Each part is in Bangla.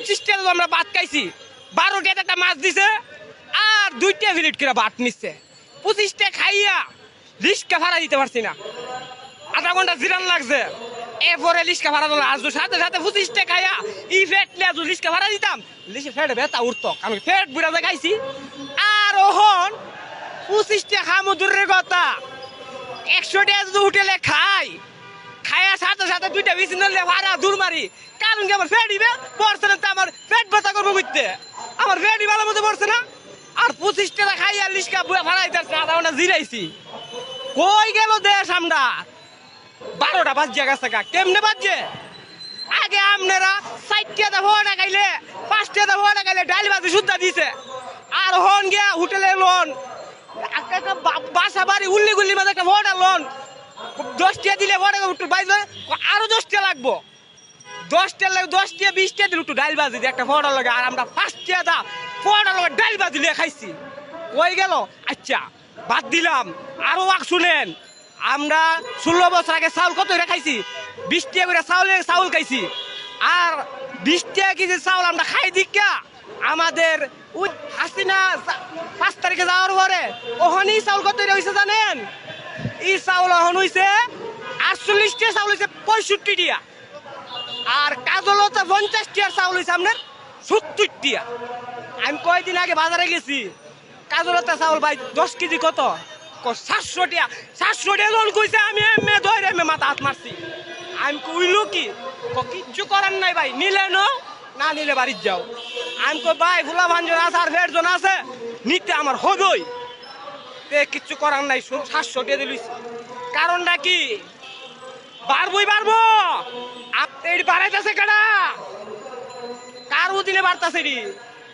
25 টাকা আমরা ভাত খাইছি, 12 টাকা একটা মাছ দিছে আর 2টা মিনিট করে ভাত নিচ্ছে। 25 টাকা খাইয়া রিক্সা ভাড়া দিতে পারছি না, আধা ঘন্টা জিরান লাগছে। এরপরে রিক্সা ভাড়া দিলাম, আর সাথে সাথে 25 টাকা খাইয়া ই ফেট নিয়ে রিক্সা ভাড়া দিতাম, ফেটে ব্যথা উঠতো, আমি ফেট বুড়াতে খাইছি। আর ওহন 25 টাকা খামো দূরের কথা, 100 টাকা যদি হোটেলে খাই, খাইয়া সাথে সাথে 2টা বিচি নিলে ভাড়া দূর মারি। কারণ কি আমার ফেট ইবে পড়ছে না, তো আমার পেট ব্যথা করবো বুঝতে, আমার ফেট ভালো মতো পড়ছে না। আর 25 টাকা খাইয়া রিক্সা ভাড়া দিতেছে, আধা ঘন্টা জিরাইছি। কই গেল দেশ আমরা? 12টা বাজে গেছে গা, কেমনে বাজছে? আগে আপনারা 4 টাকা ভাড়া খাইলে, 5 টাকা ভাড়া খাইলে ডাল ভাজি শুদ্ধা দিছে। আর হন গিয়া হোটেলে লোন, একটা বাসা বাড়ি উল্লি গুল্লি মাঝে একটা ভাড়া লোন, 10 টাকা দিলে ভাড়া একটু বাইরে আরো 10 টাকা লাগবো, 10 টাকা লাগে, 10 টাকা 20 টাকা দিলে একটু ডাল ভাজি দিয়ে একটা ভাড়া লাগে। আর আমরা 5 টাকা দা ভাড়া লাগে ডাল ভাজি দিয়ে খাইছি। কই গেল? আচ্ছা বাদ দিলাম, আরো শুনেন, আমরা 16 বছর আগে চাউল কত করে খাইছি? 20 টাকা করে চাউল খাইছি। আর 20 টাকা কেজি চাউল আমরা খাই দিকা আমাদের ওই হাসিনা 5 তারিখে যাওয়ার পরে ওখানেই চাউল কত করে হয়েছে জানেন? এই চাউল ওখান হয়েছে 48 টাকা, চাউল হয়েছে 65 টাকা। আর কাজলতা 50 টাকার চাউল হয়েছে আপনার 70 টাকা। আমি কয়দিন আগে বাজারে গেছি, কাজলতা চাউল ভাই 10 কেজি কত? 700 টাকা। 700 টাকা লোন কইছে, আমি এমএ ধরে মাথা হাত মারছি। আমি কইলো কি কিচ্ছু করার নাই ভাই, নিলে না নিলে বাড়ির যাও। আমি কই ভাই ভোলা ভাঞ্জন আছে আর ফের জন আছে, নিতে আমার হবেই, কিচ্ছু করার নাই। 700 টাকা দিলিস, কারণটা কি? বাড়বো আপনি বাড়াইতেছে কাটা, কার অধীনে বাড়তাছে রি?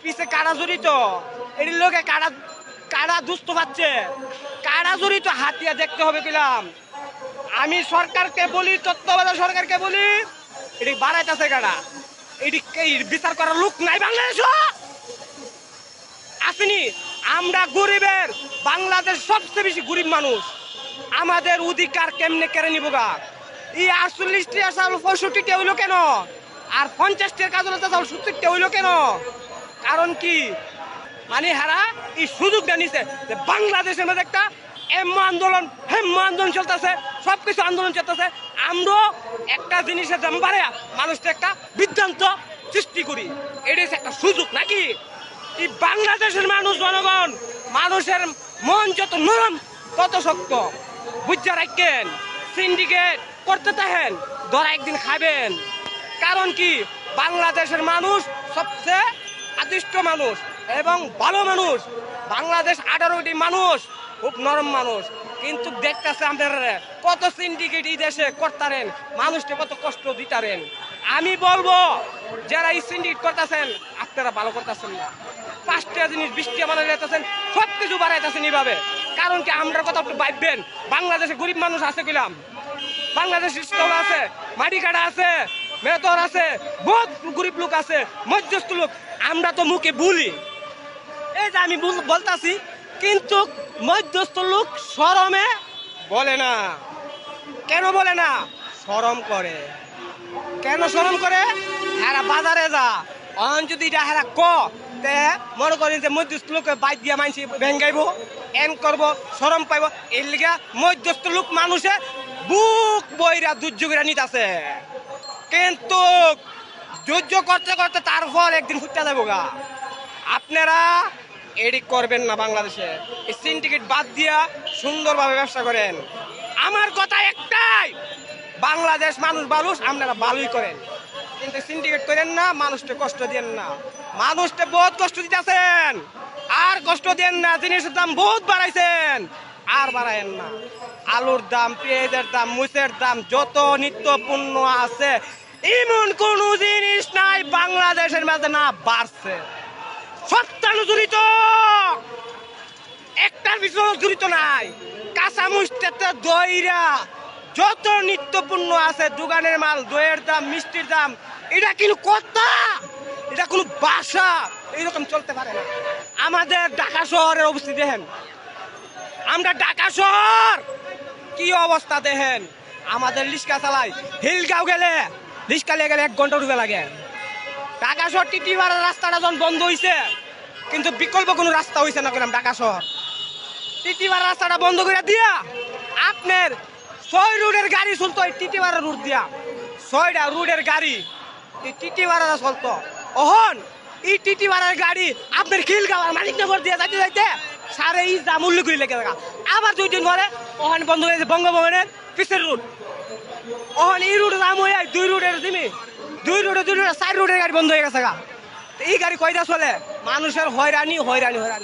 পিছে কারা জড়িত, এর লোকে কারা দুস্থ পাচ্ছে, কারা জড়িত হাতিয়া দেখতে হবে কিলাম। আমি সরকারকে বলি, তত্ত্বাবধায়ক সরকারকে বলি, এটি বাড়াইতেছে কারা, এটি বিচার করার লোক নাই বাংলাদেশ আসেনি। আমরা গরিবের, বাংলাদেশ সবচেয়ে বেশি গরিব মানুষ, আমাদের অধিকার কেমনে কেড়ে নিব গা? এই 48 টাকা চাউল 65 টাকা হইলো কেন? আর 50 টাকা কাজলতা চাউল 70 টাকা হইলো কেন? কারণ কি? মানে হারা এই সুযোগটা নিছে যে বাংলাদেশের মধ্যে একটা আন্দোলন চলতেছে, সবকিছু আন্দোলন চলতেছে। আমরা একটা জিনিসের দাম বাড়ে মানুষটা একটা বিভ্রান্ত সৃষ্টি করি, এটা একটা সুযোগ নাকি? এই বাংলাদেশের মানুষ, জনগণ, মানুষের মন যত নরম তত শক্ত, বুঝতে রাখেন। সিন্ডিকেট করতে থাকেন, ধরা একদিন খাবেন। কারণ কি? বাংলাদেশের মানুষ সবচেয়ে আদিষ্ট মানুষ এবং ভালো মানুষ। বাংলাদেশ 18টি মানুষ খুব নরম মানুষ, কিন্তু দেখতেছে আপনারা কত সিন্ডিকেট এই দেশে করতারেন, মানুষকে কত কষ্ট দিতারেন। আমি বলবো যারা এই সিন্ডিকেট করতেছেন আপনারা ভালো করতেছেন না। 5টা জিনিস 20 টাকা বানাই যেতেছেন, সবকিছু বাড়াইতেছেন এইভাবে। কারণ কি? আমরা কথা একটু ভাববেন, বাংলাদেশে গরিব মানুষ আছে কিলাম, বাংলাদেশ স্কুল আছে, মাটি কাটা আছে, মেতর আছে, বহুত গরিব লোক আছে, মধ্যস্থ লোক। আমরা তো মুখে বলি, এই যে আমি বলতাছি, কিন্তু মধ্যস্থ লোক শরমে বলে না। কেন বলে না? শরম করে। কেন শরম করে? হেরা বাজারে যা অন যদি এটা হেরা তে মনে করেন যে মধ্যস্থ লোক বাইক দিয়া মানছি ভেঙ্গাইব, এন করব, শরম পাইব। এর লিগা মধ্যস্থ লোক মানুষে বুক বইরা দুর্যোগেরা নিতেছে, কিন্তু যুদ্ধ করতে করতে তার ফল একদিন ফুটতে যাবো গা। আপনারা এডিট করবেন না, বাংলাদেশে এই সিন্ডিকেট বাদ দিয়া সুন্দরভাবে ব্যবসা করেন। আমার কথা একটাই, বাংলাদেশ মানুষ আপনারা ভালোই করেন, কিন্তু সিন্ডিকেট করেন না, মানুষকে কষ্ট দেন না। মানুষকে বহুত কষ্ট দিতেছেন, আর কষ্ট দেন না। জিনিসের দাম বহুত বাড়াইছেন, আর বাড়ায়েন না। আলুর দাম, পেঁয়াজের দাম, মুচের দাম, যত নিত্য পণ্য আছে, এমন কোন জিনিস নাই বাংলাদেশের মাঝে না বাড়ছে। সত্যানু জড়িত, একটার পিছনে জড়িত নাই। কাঁচা মুচতে দইরা যত নিত্য পণ্য আছে, দোকানের মাল, দইয়ের দাম, মিষ্টির দাম, এটা কিন্তু কথা, এটা কোনো ভাষা এইরকম চলতে পারে না। আমাদের ঢাকা শহরের অবস্থা দেখেন, আমরা ঢাকা শহর কি অবস্থা দেখেন। আমাদের রিক্সা চালাই, হিলগাঁও গেলে রিক্সা নিয়ে গেলে 1 ঘন্টা রুপে লাগে, ঢাকা শহর টিটিবাড়ার রাস্তাটা যখন বন্ধ হয়েছে, কিন্তু বিকল্প কোনো রাস্তা হয়েছে না কেন ঢাকা শহর। টিটিবাড়ার রাস্তাটা বন্ধ করে দিয়া আপনার 6 রুটের গাড়ি চলতো এই টিটিবাড়া রুট দিয়া, 6টা রুটের গাড়ি এই টিটিবাড়া চলতো। অহন এই টিটিবাড়ার গাড়ি আপনার খিলগাঁও মানিকনগর দিয়ে যাইতে যাইতে সারে ই জামুল্লি করে লেগে থাকা। আবার 2 দিন পরে ওখানে বন্ধ হয়েছে বঙ্গভবনের পিসের রুট। ওখান এই রুটে জাম হয়ে 2 রুটের জিমি 2 রুটে 4 রুটের গাড়ি বন্ধ হয়ে গেছে। এই গাড়ি কয়টা চলে? মানুষের হয়রানি হয়রানি হয়রানি।